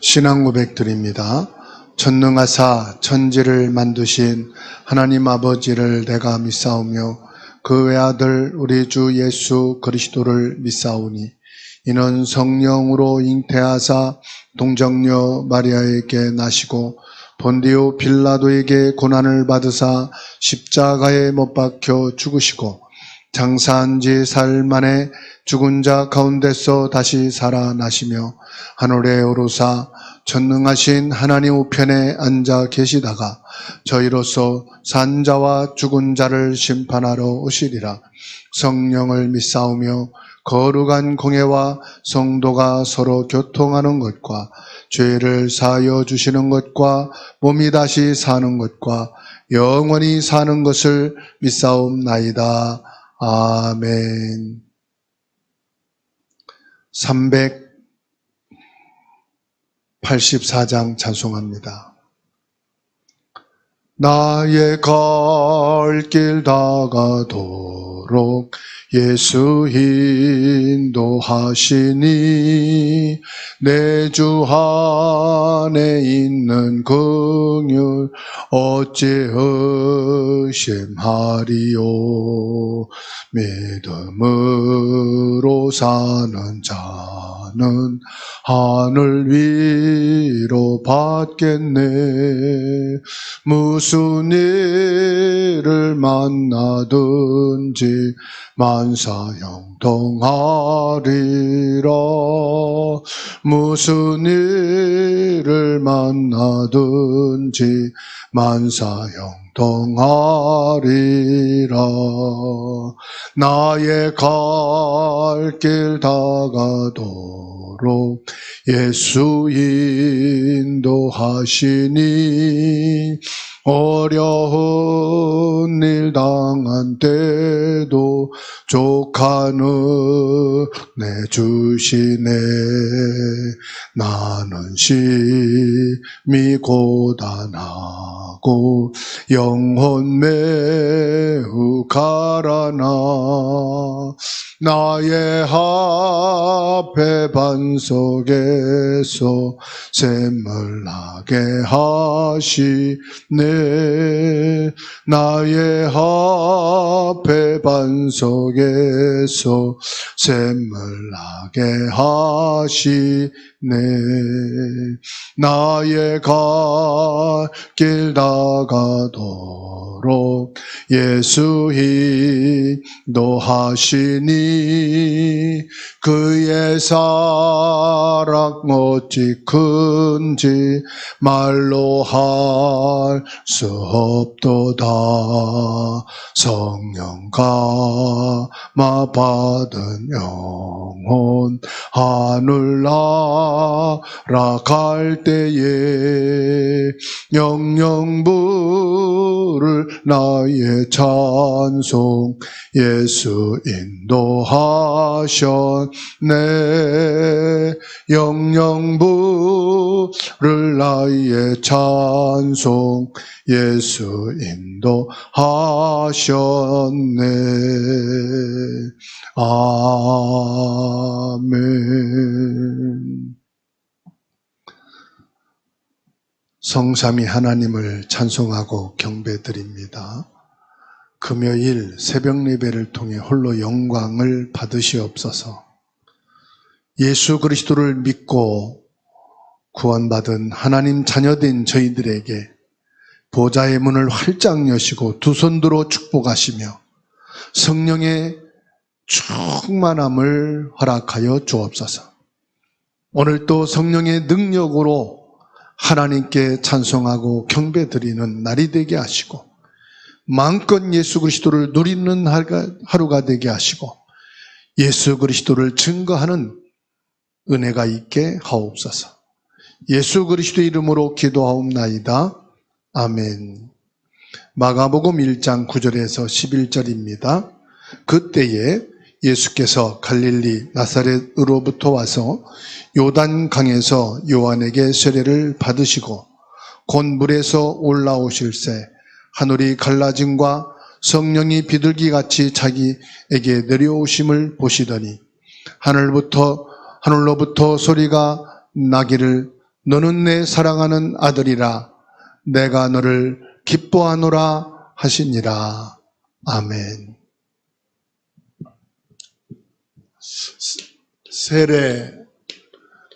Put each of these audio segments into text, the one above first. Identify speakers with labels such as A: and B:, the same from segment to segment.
A: 신앙 고백 드립니다. 전능하사 천지를 만드신 하나님 아버지를 내가 믿사오며 그 외아들 우리 주 예수 그리스도를 믿사오니 이는 성령으로 잉태하사 동정녀 마리아에게 나시고 본디오 빌라도에게 고난을 받으사 십자가에 못 박혀 죽으시고 장사한 지 사흘 만에 죽은 자 가운데서 다시 살아나시며 하늘에 오르사 전능하신 하나님 우편에 앉아 계시다가 저희로서 산 자와 죽은 자를 심판하러 오시리라. 성령을 믿사오며 거룩한 공예와 성도가 서로 교통하는 것과 죄를 사하여 주시는 것과 몸이 다시 사는 것과 영원히 사는 것을 믿사옵나이다. 아멘. 384장 찬송합니다. 나의 갈 길 다가도록 예수 인도하시니 내 주 안에 있는 긍휼 어찌 의심하리요. 믿음으로 사는 자는 하늘 위로 받겠네. 무슨 일을 만나든지 만사형통하리라. 무슨 일을 만나든지 만사형통하리라. 나의 갈 길 다가도록 예수 인도하시니 어려운 일 당한 때도 족한 은혜 주시네. 나는 심히 고단하고 영혼 매우 가라나 나의 앞에 반석에서 샘을 나게 하시네. 나의 앞에 반석에서 샘을 나게 하시네. 나의 갈 길 다가도록 예수 인도하시니 그의 사랑 어찌 큰지 말로 할 수 없도다. 성령 감화 받은 영혼 하늘 날아갈 때에 영영 부를 나의 찬송 예수 인도하셨네. 영영 부를 나의 찬송 예수 인도하셨네. 아멘. 성삼위 하나님을 찬송하고 경배드립니다. 금요일 새벽 예배를 통해 홀로 영광을 받으시옵소서. 예수 그리스도를 믿고 구원받은 하나님 자녀된 저희들에게 보좌의 문을 활짝 여시고 두 손 들어 축복하시며 성령의 충만함을 허락하여 주옵소서. 오늘도 성령의 능력으로 하나님께 찬송하고 경배드리는 날이 되게 하시고 마음껏 예수 그리스도를 누리는 하루가 되게 하시고 예수 그리스도를 증거하는 은혜가 있게 하옵소서. 예수 그리스도 이름으로 기도하옵나이다. 아멘. 마가복음 1장 9절에서 11절입니다. 그때에 예수께서 갈릴리 나사렛으로부터 와서 요단강에서 요한에게 세례를 받으시고 곧 물에서 올라오실새 하늘이 갈라짐과 성령이 비둘기같이 자기에게 내려오심을 보시더니 하늘로부터 소리가 나기를 너는 내 사랑하는 아들이라 내가 너를 기뻐하노라 하시니라. 아멘. 세례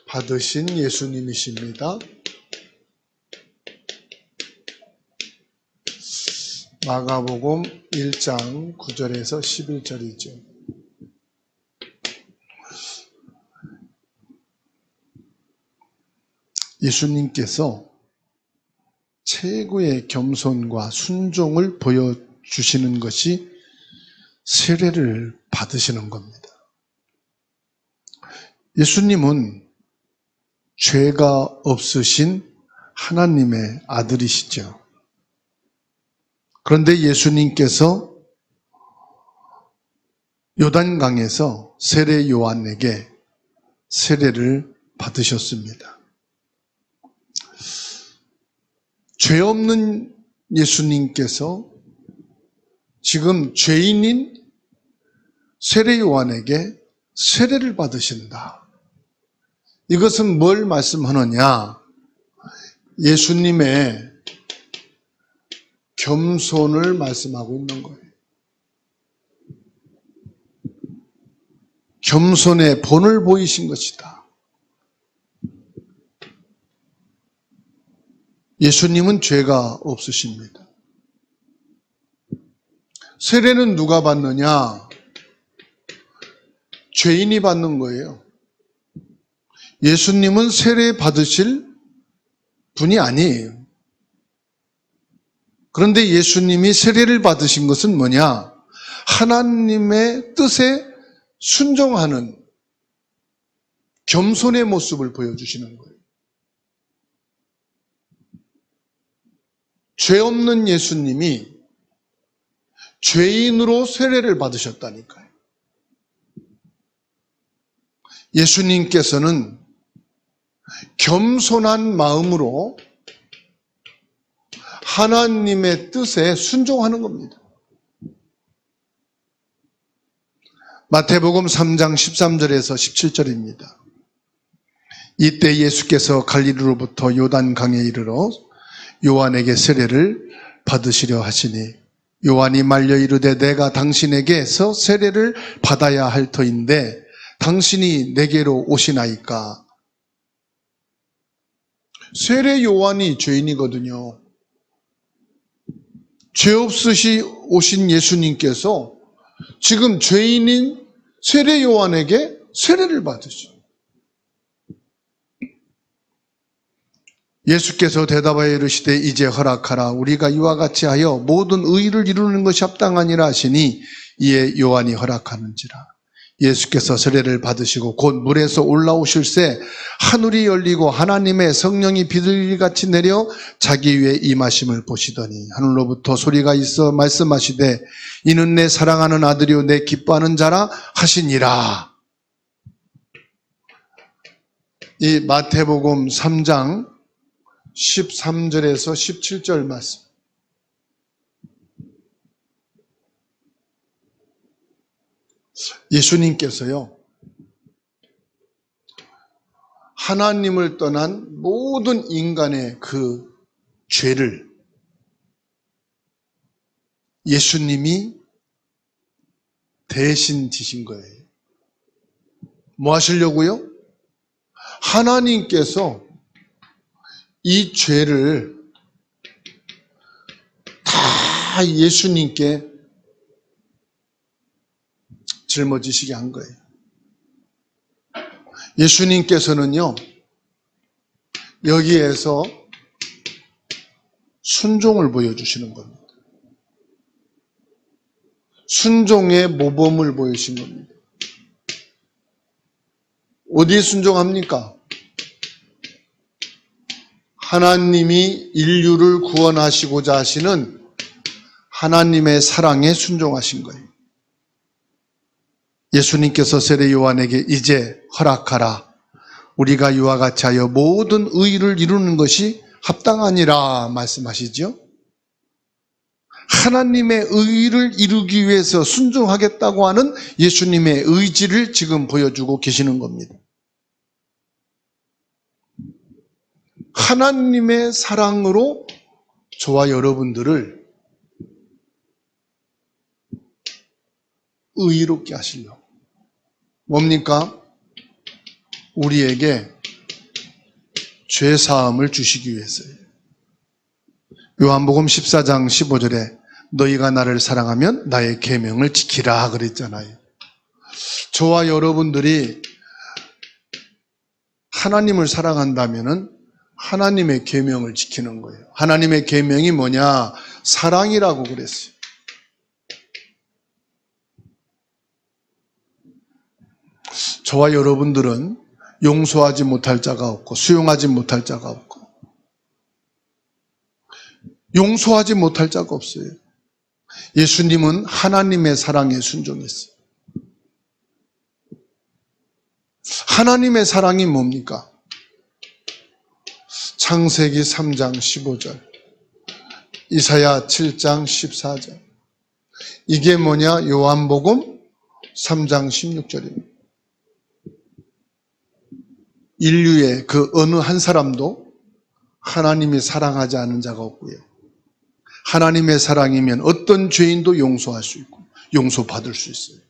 A: 받으신 예수님이십니다. 마가복음 1장 9절에서 11절이죠. 예수님께서 최고의 겸손과 순종을 보여주시는 것이 세례를 받으시는 겁니다. 예수님은 죄가 없으신 하나님의 아들이시죠. 그런데 예수님께서 요단강에서 세례 요한에게 세례를 받으셨습니다. 죄 없는 예수님께서 지금 죄인인 세례 요한에게 세례를 받으신다. 이것은 뭘 말씀하느냐? 예수님의 겸손을 말씀하고 있는 거예요. 겸손의 본을 보이신 것이다. 예수님은 죄가 없으십니다. 세례는 누가 받느냐? 죄인이 받는 거예요. 예수님은 세례 받으실 분이 아니에요. 그런데 예수님이 세례를 받으신 것은 뭐냐? 하나님의 뜻에 순종하는 겸손의 모습을 보여주시는 거예요. 죄 없는 예수님이 죄인으로 세례를 받으셨다니까요. 예수님께서는 겸손한 마음으로 하나님의 뜻에 순종하는 겁니다. 마태복음 3장 13절에서 17절입니다. 이때 예수께서 갈릴리로부터 요단강에 이르러 요한에게 세례를 받으시려 하시니 요한이 말려 이르되 내가 당신에게서 세례를 받아야 할 터인데 당신이 내게로 오시나이까. 세례 요한이 죄인이거든요. 죄 없으시 오신 예수님께서 지금 죄인인 세례 요한에게 세례를 받으시죠. 예수께서 대답하여 이르시되 이제 허락하라. 우리가 이와 같이 하여 모든 의를 이루는 것이 합당하니라 하시니 이에 요한이 허락하는지라. 예수께서 세례를 받으시고 곧 물에서 올라오실새 하늘이 열리고 하나님의 성령이 비둘기같이 내려 자기 위에 임하심을 보시더니 하늘로부터 소리가 있어 말씀하시되 이는 내 사랑하는 아들이요 내 기뻐하는 자라 하시니라. 이 마태복음 3장 13절에서 17절 말씀. 예수님께서요, 하나님을 떠난 모든 인간의 그 죄를 예수님이 대신 지신 거예요. 뭐 하시려고요? 하나님께서 이 죄를 다 예수님께 짊어지시게 한 거예요. 예수님께서는요, 여기에서 순종을 보여주시는 겁니다. 순종의 모범을 보여주신 겁니다. 어디에 순종합니까? 하나님이 인류를 구원하시고자 하시는 하나님의 사랑에 순종하신 거예요. 예수님께서 세례 요한에게 이제 허락하라. 우리가 이와 같이 하여 모든 의를 이루는 것이 합당하니라 말씀하시죠. 하나님의 의를 이루기 위해서 순종하겠다고 하는 예수님의 의지를 지금 보여주고 계시는 겁니다. 하나님의 사랑으로 저와 여러분들을 의롭게 하시려고. 뭡니까? 우리에게 죄사함을 주시기 위해서예요. 요한복음 14장 15절에 너희가 나를 사랑하면 나의 계명을 지키라 그랬잖아요. 저와 여러분들이 하나님을 사랑한다면은 하나님의 계명을 지키는 거예요. 하나님의 계명이 뭐냐? 사랑이라고 그랬어요. 저와 여러분들은 용서하지 못할 자가 없고 수용하지 못할 자가 없고 용서하지 못할 자가 없어요. 예수님은 하나님의 사랑에 순종했어요. 하나님의 사랑이 뭡니까? 창세기 3장 15절, 이사야 7장 14절. 이게 뭐냐? 요한복음 3장 16절입니다. 인류의 그 어느 한 사람도 하나님이 사랑하지 않은 자가 없고요. 하나님의 사랑이면 어떤 죄인도 용서할 수 있고 용서받을 수 있어요.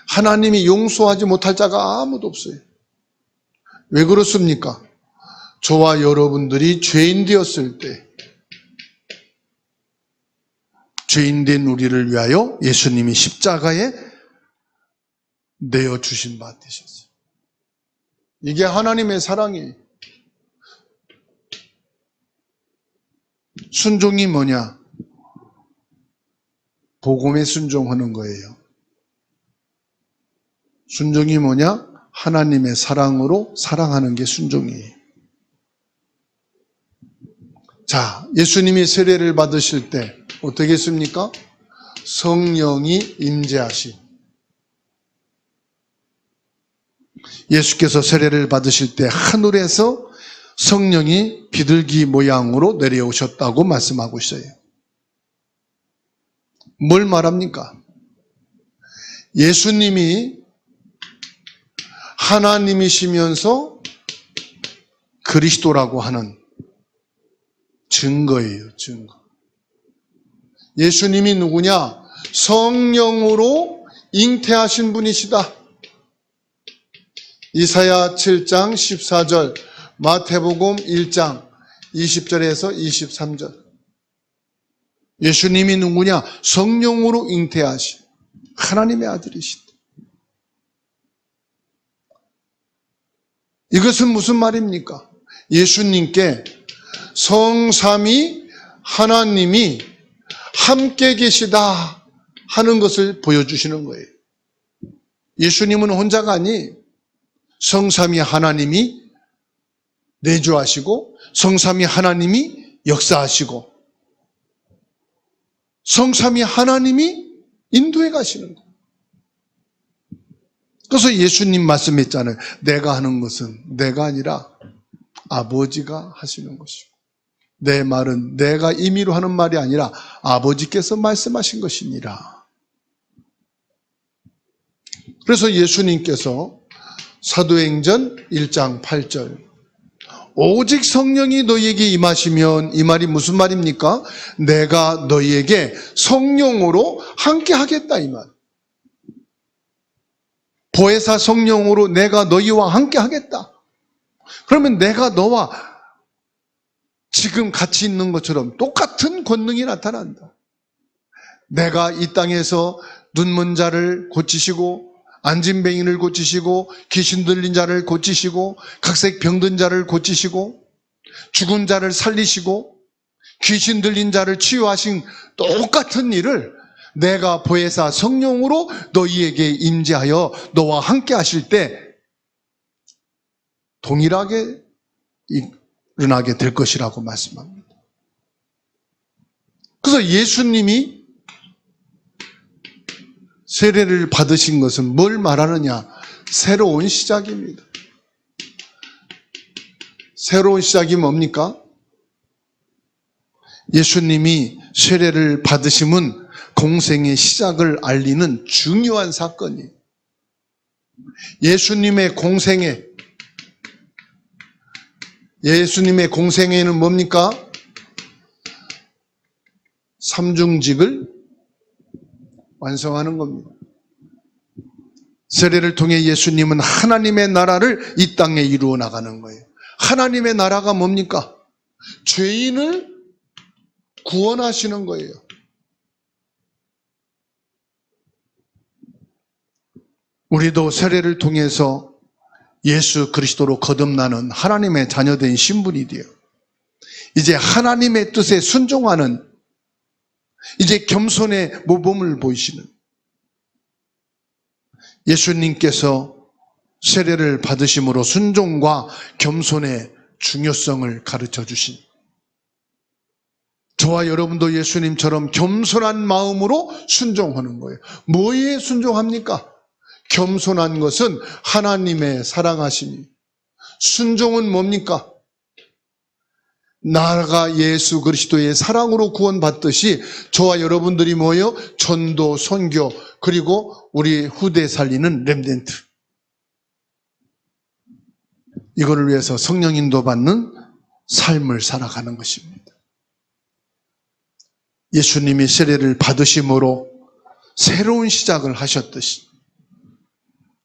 A: 하나님이 용서하지 못할 자가 아무도 없어요. 왜 그렇습니까? 저와 여러분들이 죄인 되었을 때 죄인된 우리를 위하여 예수님이 십자가에 내어주신 바 되셨어요. 이게 하나님의 사랑이에요. 순종이 뭐냐? 복음에 순종하는 거예요. 순종이 뭐냐? 하나님의 사랑으로 사랑하는 게 순종이에요. 자, 예수님이 세례를 받으실 때 어떻게 했습니까? 성령이 임재하신. 예수께서 세례를 받으실 때 하늘에서 성령이 비둘기 모양으로 내려오셨다고 말씀하고 있어요. 뭘 말합니까? 예수님이 하나님이시면서 그리스도라고 하는 증거예요, 증거. 예수님이 누구냐? 성령으로 잉태하신 분이시다. 이사야 7장 14절, 마태복음 1장 20절에서 23절. 예수님이 누구냐? 성령으로 잉태하신 하나님의 아들이시다. 이것은 무슨 말입니까? 예수님께 성삼위 하나님이 함께 계시다 하는 것을 보여주시는 거예요. 예수님은 혼자가 아니 성삼위 하나님이 내주하시고 성삼위 하나님이 역사하시고 성삼위 하나님이 인도해 가시는 거예요. 그래서 예수님 말씀했잖아요. 내가 하는 것은 내가 아니라 아버지가 하시는 것이고 내 말은 내가 임의로 하는 말이 아니라 아버지께서 말씀하신 것이니라. 그래서 예수님께서 사도행전 1장 8절 오직 성령이 너희에게 임하시면 이 말이 무슨 말입니까? 내가 너희에게 성령으로 함께 하겠다 이 말. 보혜사 성령으로 내가 너희와 함께 하겠다. 그러면 내가 너와 지금 같이 있는 것처럼 똑같은 권능이 나타난다. 내가 이 땅에서 눈먼 자를 고치시고 안진뱅이를 고치시고 귀신 들린 자를 고치시고 각색 병든 자를 고치시고 죽은 자를 살리시고 귀신 들린 자를 치유하신 똑같은 일을 내가 보혜사 성령으로 너희에게 임재하여 너와 함께 하실 때 동일하게 일어나게 될 것이라고 말씀합니다. 그래서 예수님이 세례를 받으신 것은 뭘 말하느냐? 새로운 시작입니다. 새로운 시작이 뭡니까? 예수님이 세례를 받으심은 공생의 시작을 알리는 중요한 사건이에요. 예수님의 공생에 예수님의 공생애는 뭡니까? 삼중직을 완성하는 겁니다. 세례를 통해 예수님은 하나님의 나라를 이 땅에 이루어 나가는 거예요. 하나님의 나라가 뭡니까? 죄인을 구원하시는 거예요. 우리도 세례를 통해서 예수 그리스도로 거듭나는 하나님의 자녀된 신분이 돼요. 이제 하나님의 뜻에 순종하는, 이제 겸손의 모범을 보이시는, 예수님께서 세례를 받으심으로 순종과 겸손의 중요성을 가르쳐 주신, 저와 여러분도 예수님처럼 겸손한 마음으로 순종하는 거예요. 뭐에 순종합니까? 겸손한 것은 하나님의 사랑하심이, 순종은 뭡니까? 나라가 예수 그리스도의 사랑으로 구원받듯이 저와 여러분들이 모여 전도, 선교, 그리고 우리 후대 살리는 렘넌트, 이거를 위해서 성령 인도받는 삶을 살아가는 것입니다. 예수님이 세례를 받으심으로 새로운 시작을 하셨듯이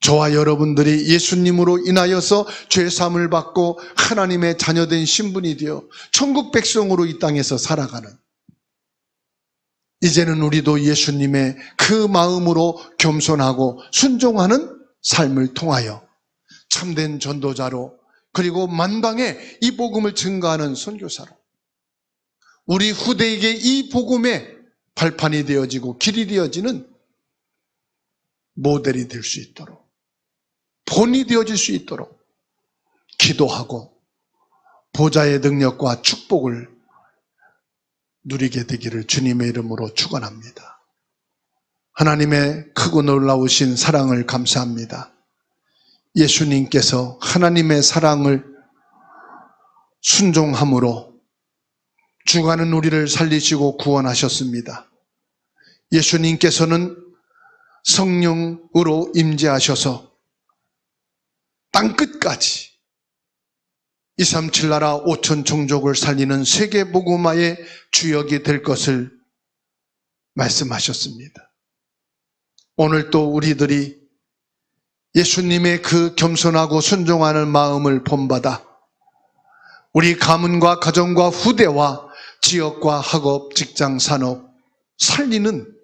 A: 저와 여러분들이 예수님으로 인하여서 죄사함을 받고 하나님의 자녀된 신분이 되어 천국 백성으로 이 땅에서 살아가는, 이제는 우리도 예수님의 그 마음으로 겸손하고 순종하는 삶을 통하여 참된 전도자로, 그리고 만방에 이 복음을 증거하는 선교사로, 우리 후대에게 이 복음의 발판이 되어지고 길이 되어지는 모델이 될 수 있도록, 본이 되어질 수 있도록 기도하고 보좌의 능력과 축복을 누리게 되기를 주님의 이름으로 축원합니다. 하나님의 크고 놀라우신 사랑을 감사합니다. 예수님께서 하나님의 사랑을 순종함으로 죽어가는 우리를 살리시고 구원하셨습니다. 예수님께서는 성령으로 임재하셔서 땅끝까지 237 나라 5천 종족을 살리는 세계 복음화의 주역이 될 것을 말씀하셨습니다. 오늘 또 우리들이 예수님의 그 겸손하고 순종하는 마음을 본받아 우리 가문과 가정과 후대와 지역과 학업, 직장, 산업 살리는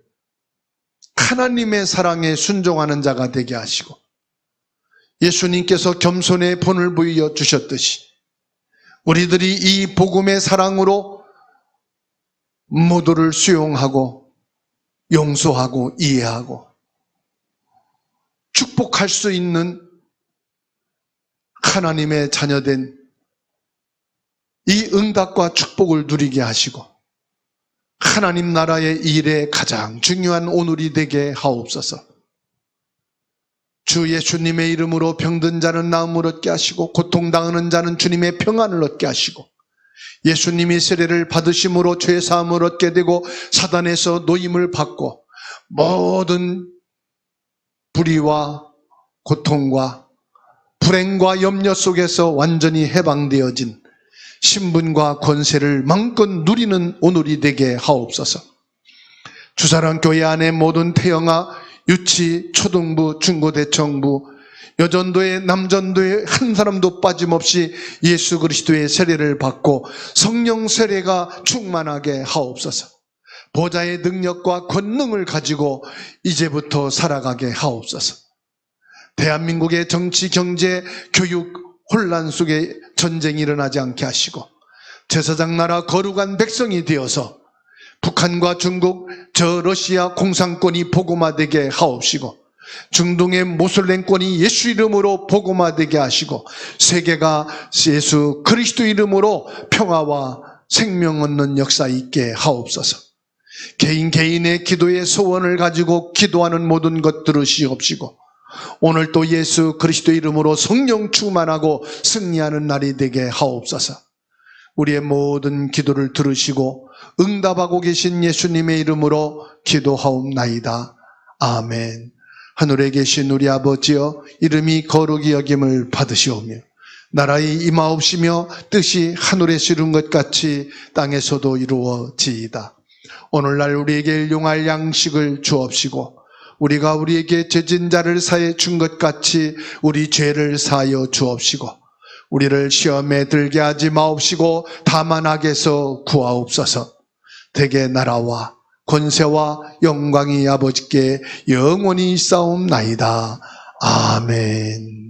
A: 하나님의 사랑에 순종하는 자가 되게 하시고, 예수님께서 겸손의 본을 보여 주셨듯이 우리들이 이 복음의 사랑으로 모두를 수용하고 용서하고 이해하고 축복할 수 있는 하나님의 자녀된 이 응답과 축복을 누리게 하시고 하나님 나라의 일에 가장 중요한 오늘이 되게 하옵소서. 주 예수님의 이름으로 병든 자는 나음을 얻게 하시고 고통당하는 자는 주님의 평안을 얻게 하시고, 예수님이 세례를 받으심으로 죄사함을 얻게 되고 사단에서 노임을 받고 모든 불의와 고통과 불행과 염려 속에서 완전히 해방되어진 신분과 권세를 마음껏 누리는 오늘이 되게 하옵소서. 주사랑교회 안에 모든 태영아, 유치, 초등부, 중고대청부, 여전도회, 남전도회 한 사람도 빠짐없이 예수 그리스도의 세례를 받고 성령 세례가 충만하게 하옵소서. 보좌의 능력과 권능을 가지고 이제부터 살아가게 하옵소서. 대한민국의 정치, 경제, 교육 혼란 속에 전쟁이 일어나지 않게 하시고 제사장 나라 거룩한 백성이 되어서 북한과 중국, 저 러시아 공산권이 복음화되게 하옵시고 중동의 모슬렘권이 예수 이름으로 복음화되게 하시고 세계가 예수 그리스도 이름으로 평화와 생명 얻는 역사 있게 하옵소서. 개인의 기도의 소원을 가지고 기도하는 모든 것 들으시옵시고 오늘 또 예수 그리스도 이름으로 성령 충만하고 승리하는 날이 되게 하옵소서. 우리의 모든 기도를 들으시고 응답하고 계신 예수님의 이름으로 기도하옵나이다. 아멘. 하늘에 계신 우리 아버지여, 이름이 거룩히 여김을 받으시오며 나라의 임하옵시며 뜻이 하늘에서 이룬 것 같이 땅에서도 이루어지이다. 오늘날 우리에게 일용할 양식을 주옵시고 우리가 우리에게 죄진 자를 사해 준 것 같이 우리 죄를 사하여 주옵시고 우리를 시험에 들게 하지 마옵시고 다만 악에서 구하옵소서. 대개 나라와 권세와 영광이 아버지께 영원히 있사옵나이다. 아멘.